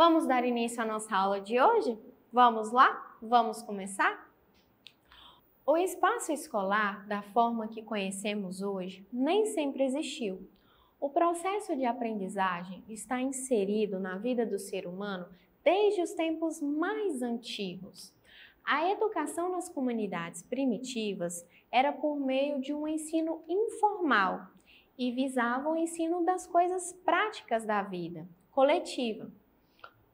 Vamos dar início à nossa aula de hoje? Vamos lá? Vamos começar? O espaço escolar, da forma que conhecemos hoje, nem sempre existiu. O processo de aprendizagem está inserido na vida do ser humano desde os tempos mais antigos. A educação nas comunidades primitivas era por meio de um ensino informal e visava o ensino das coisas práticas da vida coletiva,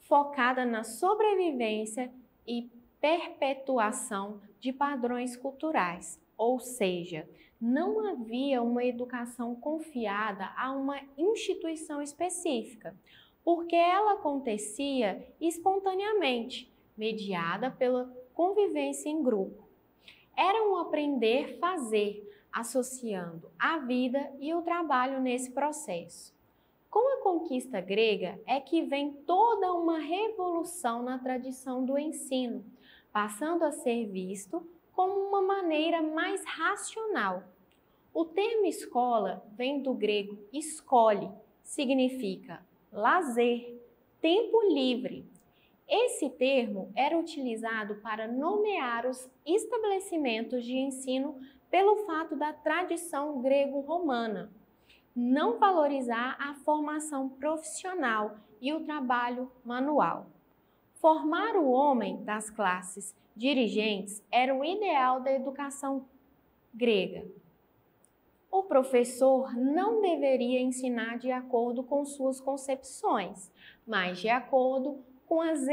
focada na sobrevivência e perpetuação de padrões culturais, ou seja, não havia uma educação confiada a uma instituição específica, porque ela acontecia espontaneamente, mediada pela convivência em grupo. Era um aprender-fazer, associando a vida e o trabalho nesse processo. Com a conquista grega é que vem toda uma revolução na tradição do ensino, passando a ser visto como uma maneira mais racional. O termo escola vem do grego escole, significa lazer, tempo livre. Esse termo era utilizado para nomear os estabelecimentos de ensino pelo fato da tradição grego-romana não valorizar a formação profissional e o trabalho manual. Formar o homem das classes dirigentes era o ideal da educação grega. O professor não deveria ensinar de acordo com suas concepções, mas de acordo com as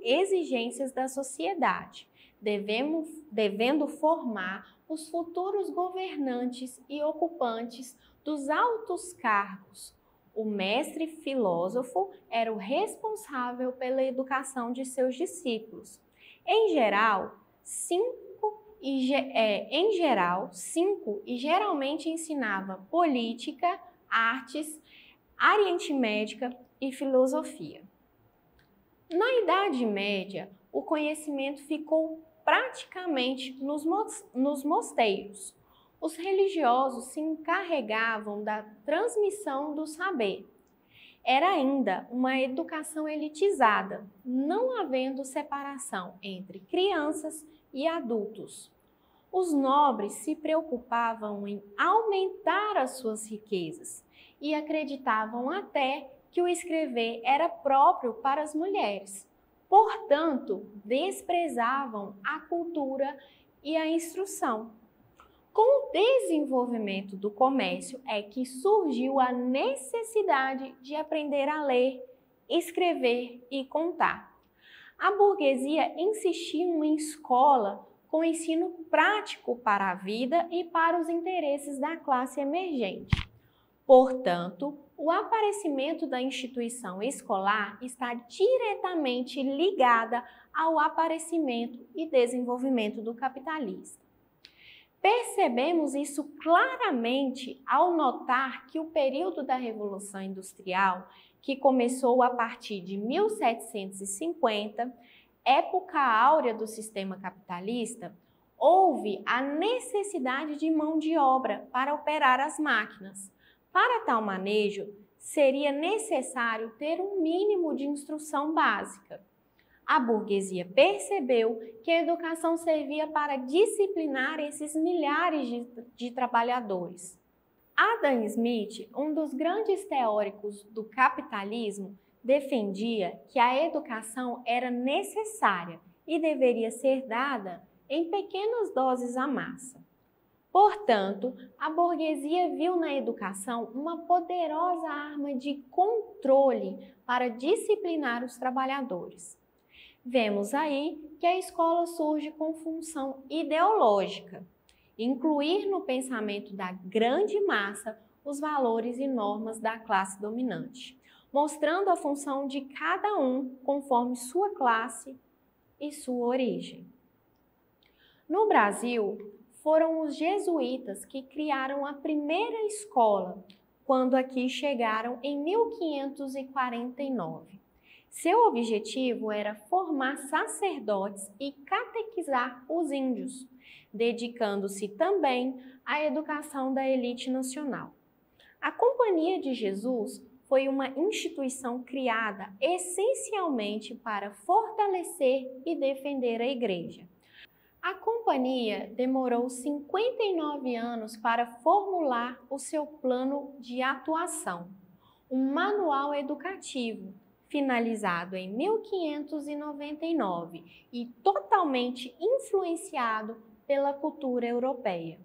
exigências da sociedade, devendo formar os futuros governantes e ocupantes dos altos cargos. O mestre filósofo era o responsável pela educação de seus discípulos. Em geral, cinco e geralmente ensinava política, artes, aritmética e filosofia. Na Idade Média, o conhecimento ficou praticamente nos mosteiros. Os religiosos se encarregavam da transmissão do saber. Era ainda uma educação elitizada, não havendo separação entre crianças e adultos. Os nobres se preocupavam em aumentar as suas riquezas e acreditavam até que o escrever era próprio para as mulheres. Portanto, desprezavam a cultura e a instrução. Com o desenvolvimento do comércio é que surgiu a necessidade de aprender a ler, escrever e contar. A burguesia insistia em escola com ensino prático para a vida e para os interesses da classe emergente. Portanto, o aparecimento da instituição escolar está diretamente ligada ao aparecimento e desenvolvimento do capitalismo. Percebemos isso claramente ao notar que o período da Revolução Industrial, que começou a partir de 1750, época áurea do sistema capitalista, houve a necessidade de mão de obra para operar as máquinas. Para tal manejo, seria necessário ter um mínimo de instrução básica. A burguesia percebeu que a educação servia para disciplinar esses milhares de trabalhadores. Adam Smith, um dos grandes teóricos do capitalismo, defendia que a educação era necessária e deveria ser dada em pequenas doses à massa. Portanto, a burguesia viu na educação uma poderosa arma de controle para disciplinar os trabalhadores. Vemos aí que a escola surge com função ideológica, incluir no pensamento da grande massa os valores e normas da classe dominante, mostrando a função de cada um conforme sua classe e sua origem. No Brasil, foram os jesuítas que criaram a primeira escola, quando aqui chegaram em 1549. Seu objetivo era formar sacerdotes e catequizar os índios, dedicando-se também à educação da elite nacional. A Companhia de Jesus foi uma instituição criada essencialmente para fortalecer e defender a Igreja. A companhia demorou 59 anos para formular o seu plano de atuação, um manual educativo, finalizado em 1599 e totalmente influenciado pela cultura europeia,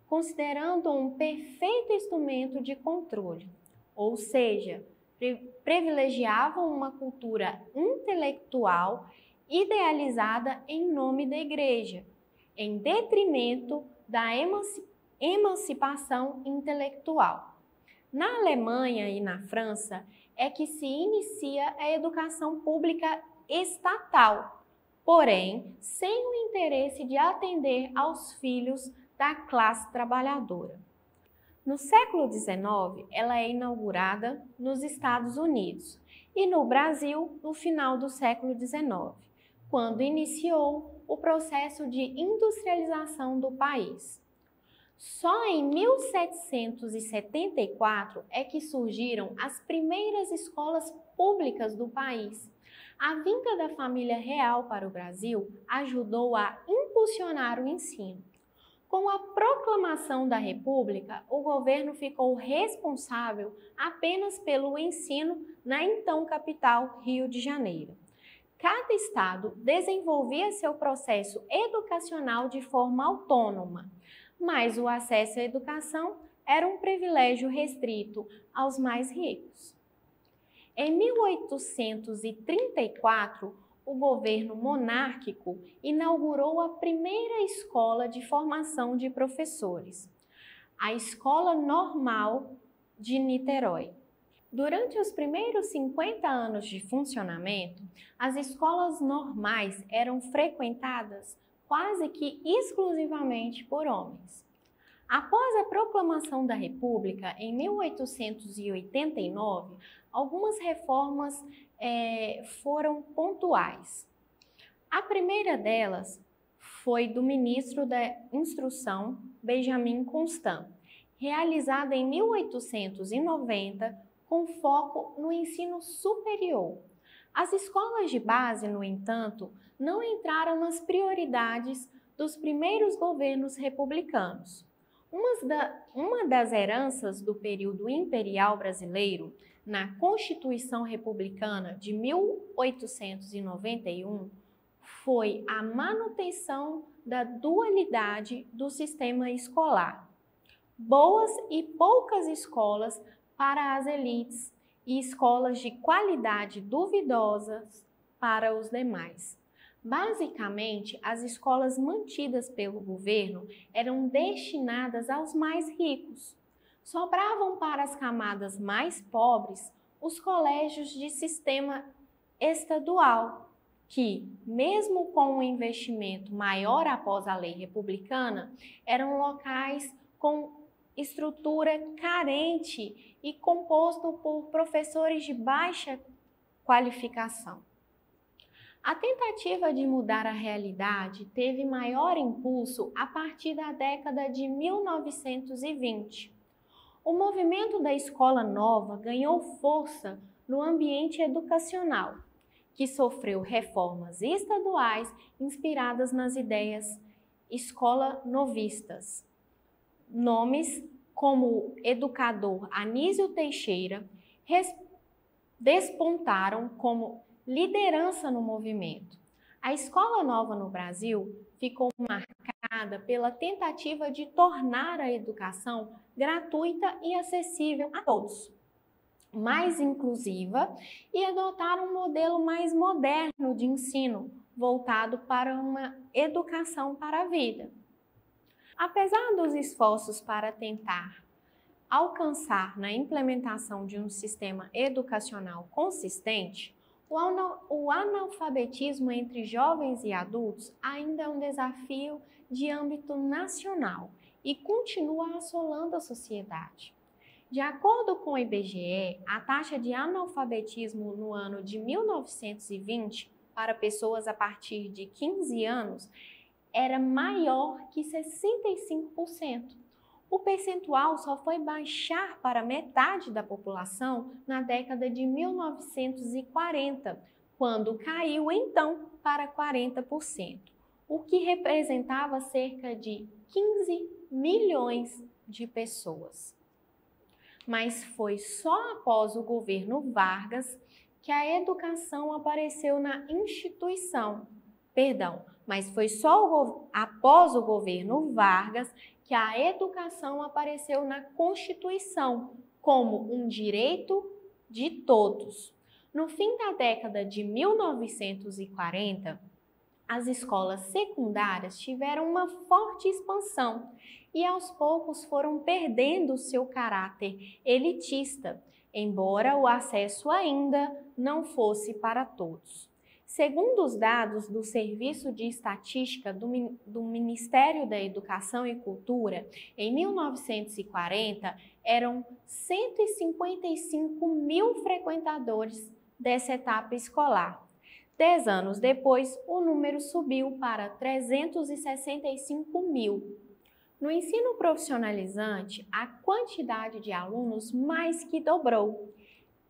considerando um perfeito instrumento de controle, ou seja, privilegiavam uma cultura intelectual idealizada em nome da Igreja, em detrimento da emancipação intelectual. Na Alemanha e na França é que se inicia a educação pública estatal, porém sem o interesse de atender aos filhos da classe trabalhadora. No século XIX, ela é inaugurada nos Estados Unidos e no Brasil no final do século XIX, quando iniciou o processo de industrialização do país. Só em 1774 é que surgiram as primeiras escolas públicas do país. A vinda da família real para o Brasil ajudou a impulsionar o ensino. Com a proclamação da República, o governo ficou responsável apenas pelo ensino na então capital Rio de Janeiro. Cada estado desenvolvia seu processo educacional de forma autônoma, mas o acesso à educação era um privilégio restrito aos mais ricos. Em 1834, o governo monárquico inaugurou a primeira escola de formação de professores, a Escola Normal de Niterói. Durante os primeiros 50 anos de funcionamento, as escolas normais eram frequentadas quase que exclusivamente por homens. Após a proclamação da República, em 1889, algumas reformas foram pontuais. A primeira delas foi do ministro da Instrução, Benjamin Constant, realizada em 1890, com foco no ensino superior. As escolas de base, no entanto, não entraram nas prioridades dos primeiros governos republicanos. Uma das heranças do período imperial brasileiro, na Constituição Republicana de 1891, foi a manutenção da dualidade do sistema escolar. Boas e poucas escolas para as elites e escolas de qualidade duvidosas para os demais. Basicamente, as escolas mantidas pelo governo eram destinadas aos mais ricos. Sobravam para as camadas mais pobres os colégios de sistema estadual, que, mesmo com um investimento maior após a lei republicana, eram locais com estrutura carente e composto por professores de baixa qualificação. A tentativa de mudar a realidade teve maior impulso a partir da década de 1920. O movimento da escola nova ganhou força no ambiente educacional, que sofreu reformas estaduais inspiradas nas ideias escola novistas. Nomes como o educador Anísio Teixeira despontaram como liderança no movimento. A escola nova no Brasil ficou marcada pela tentativa de tornar a educação gratuita e acessível a todos, mais inclusiva e adotar um modelo mais moderno de ensino, voltado para uma educação para a vida. Apesar dos esforços para tentar alcançar na implementação de um sistema educacional consistente, o analfabetismo entre jovens e adultos ainda é um desafio de âmbito nacional e continua assolando a sociedade. De acordo com o IBGE, a taxa de analfabetismo no ano de 1920 para pessoas a partir de 15 anos era maior que 65%. O percentual só foi baixar para metade da população na década de 1940, quando caiu então para 40%, o que representava cerca de 15 milhões de pessoas. Mas foi só após o governo Vargas que a educação apareceu na instituição. Mas foi só após o governo Vargas que a educação apareceu na Constituição como um direito de todos. No fim da década de 1940, as escolas secundárias tiveram uma forte expansão e aos poucos foram perdendo seu caráter elitista, embora o acesso ainda não fosse para todos. Segundo os dados do Serviço de Estatística do Ministério da Educação e Cultura, em 1940 eram 155 mil frequentadores dessa etapa escolar. 10 anos depois, o número subiu para 365 mil. No ensino profissionalizante, a quantidade de alunos mais que dobrou.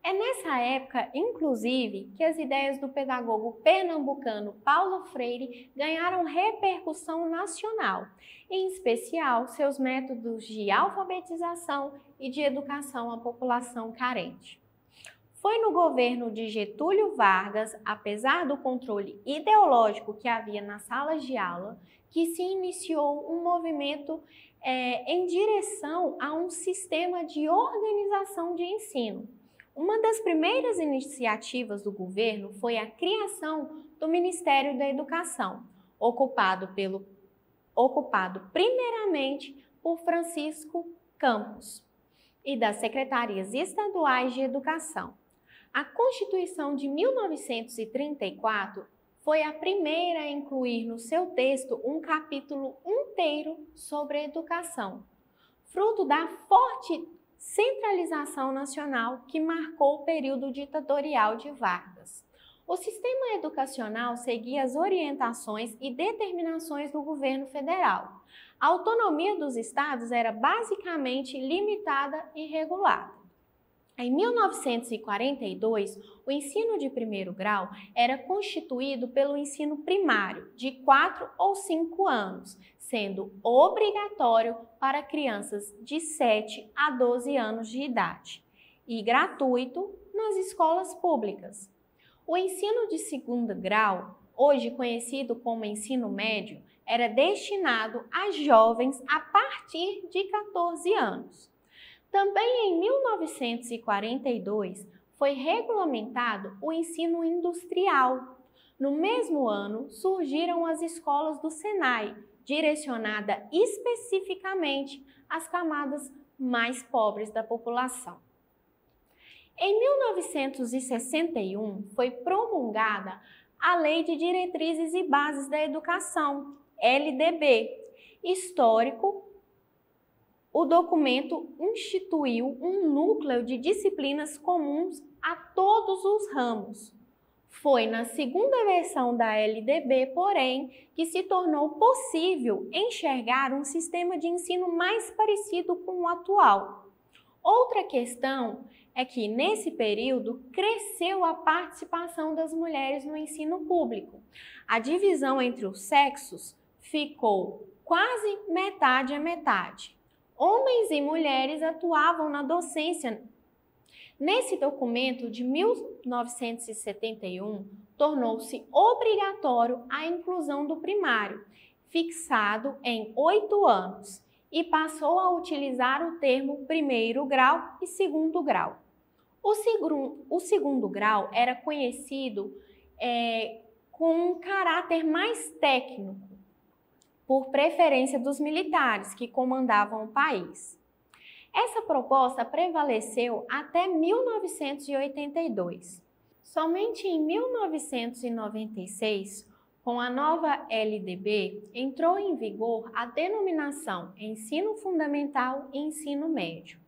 É nessa época, inclusive, que as ideias do pedagogo pernambucano Paulo Freire ganharam repercussão nacional, em especial seus métodos de alfabetização e de educação à população carente. Foi no governo de Getúlio Vargas, apesar do controle ideológico que havia nas salas de aula, que se iniciou um movimento em direção a um sistema de organização de ensino. Uma das primeiras iniciativas do governo foi a criação do Ministério da Educação, ocupado primeiramente por Francisco Campos, e das secretarias estaduais de educação. A Constituição de 1934 foi a primeira a incluir no seu texto um capítulo inteiro sobre educação, fruto da forte centralização nacional que marcou o período ditatorial de Vargas. O sistema educacional seguia as orientações e determinações do governo federal. A autonomia dos estados era basicamente limitada e regulada. Em 1942, o ensino de primeiro grau era constituído pelo ensino primário, de 4 ou 5 anos, sendo obrigatório para crianças de 7 a 12 anos de idade, e gratuito nas escolas públicas. O ensino de segundo grau, hoje conhecido como ensino médio, era destinado a jovens a partir de 14 anos. Também em 1942 foi regulamentado o ensino industrial. No mesmo ano, surgiram as escolas do Senai, direcionada especificamente às camadas mais pobres da população. Em 1961, foi promulgada a Lei de Diretrizes e Bases da Educação, LDB. Histórico, o documento instituiu um núcleo de disciplinas comuns a todos os ramos. Foi na segunda versão da LDB, porém, que se tornou possível enxergar um sistema de ensino mais parecido com o atual. Outra questão é que, nesse período, cresceu a participação das mulheres no ensino público. A divisão entre os sexos ficou quase metade a metade. Homens e mulheres atuavam na docência. Nesse documento de 1971, tornou-se obrigatório a inclusão do primário, fixado em 8 anos, e passou a utilizar o termo primeiro grau e segundo grau. O segundo grau era conhecido com um caráter mais técnico, por preferência dos militares que comandavam o país. Essa proposta prevaleceu até 1982. Somente em 1996, com a nova LDB, entrou em vigor a denominação Ensino Fundamental e Ensino Médio.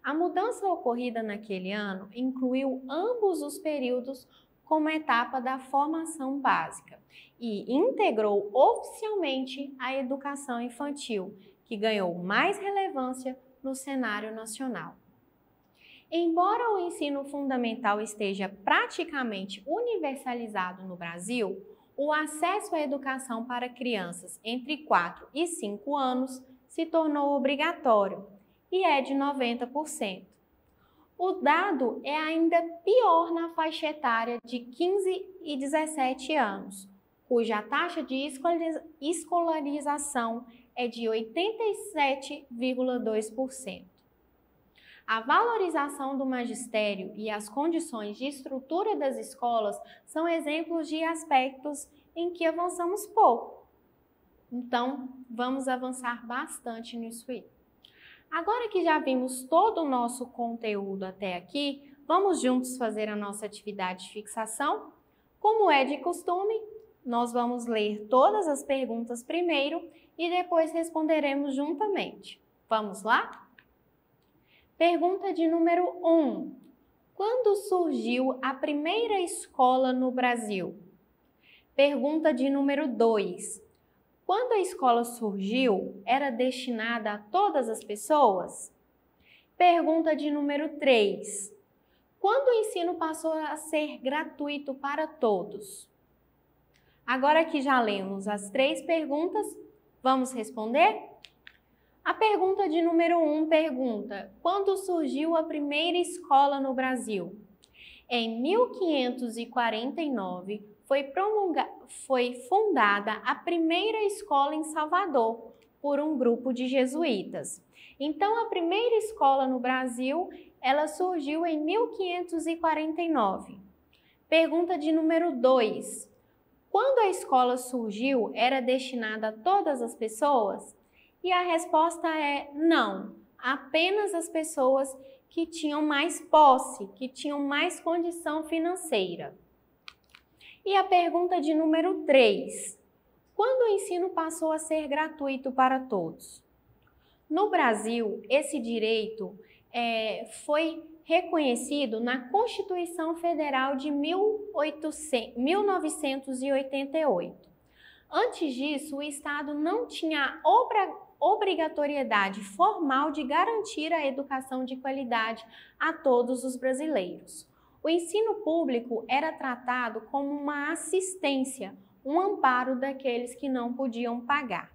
A mudança ocorrida naquele ano incluiu ambos os períodos como etapa da formação básica e integrou oficialmente a educação infantil, que ganhou mais relevância no cenário nacional. Embora o ensino fundamental esteja praticamente universalizado no Brasil, o acesso à educação para crianças entre 4 e 5 anos se tornou obrigatório e é de 90%. O dado é ainda pior na faixa etária de 15 e 17 anos, cuja taxa de escolarização é de 87,2%. A valorização do magistério e as condições de estrutura das escolas são exemplos de aspectos em que avançamos pouco. Então, vamos avançar bastante nisso aí. Agora que já vimos todo o nosso conteúdo até aqui, vamos juntos fazer a nossa atividade de fixação? Como é de costume, nós vamos ler todas as perguntas primeiro e depois responderemos juntamente. Vamos lá? Pergunta de número 1. Quando surgiu a primeira escola no Brasil? Pergunta de número 2. Quando a escola surgiu, era destinada a todas as pessoas? Pergunta de número 3. Quando o ensino passou a ser gratuito para todos? Agora que já lemos as 3 perguntas, vamos responder? A pergunta de número 1 pergunta: quando surgiu a primeira escola no Brasil? Em 1549, foi fundada a primeira escola em Salvador por um grupo de jesuítas. Então, a primeira escola no Brasil, ela surgiu em 1549. Pergunta de número 2. Quando a escola surgiu, era destinada a todas as pessoas? E a resposta é não, apenas as pessoas que tinham mais posse, que tinham mais condição financeira. E a pergunta de número 3. Quando o ensino passou a ser gratuito para todos? No Brasil, esse direito foi reconhecido na Constituição Federal de 1988. Antes disso, o Estado não tinha obrigatoriedade formal de garantir a educação de qualidade a todos os brasileiros. O ensino público era tratado como uma assistência, um amparo daqueles que não podiam pagar.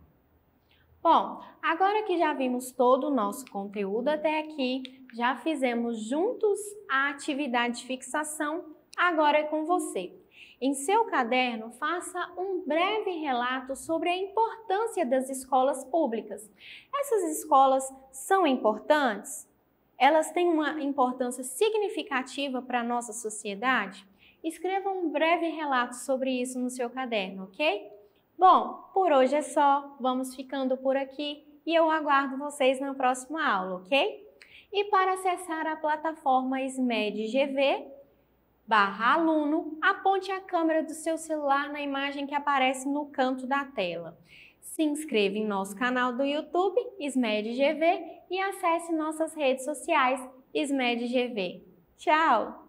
Bom, agora que já vimos todo o nosso conteúdo até aqui, já fizemos juntos a atividade de fixação, agora é com você. Em seu caderno, faça um breve relato sobre a importância das escolas públicas. Essas escolas são importantes? Elas têm uma importância significativa para a nossa sociedade? Escreva um breve relato sobre isso no seu caderno, ok? Bom, por hoje é só, vamos ficando por aqui e eu aguardo vocês na próxima aula, ok? E para acessar a plataforma SMED-GV/aluno, aponte a câmera do seu celular na imagem que aparece no canto da tela. Se inscreva em nosso canal do YouTube, SMED-GV, e acesse nossas redes sociais, SMED-GV. Tchau!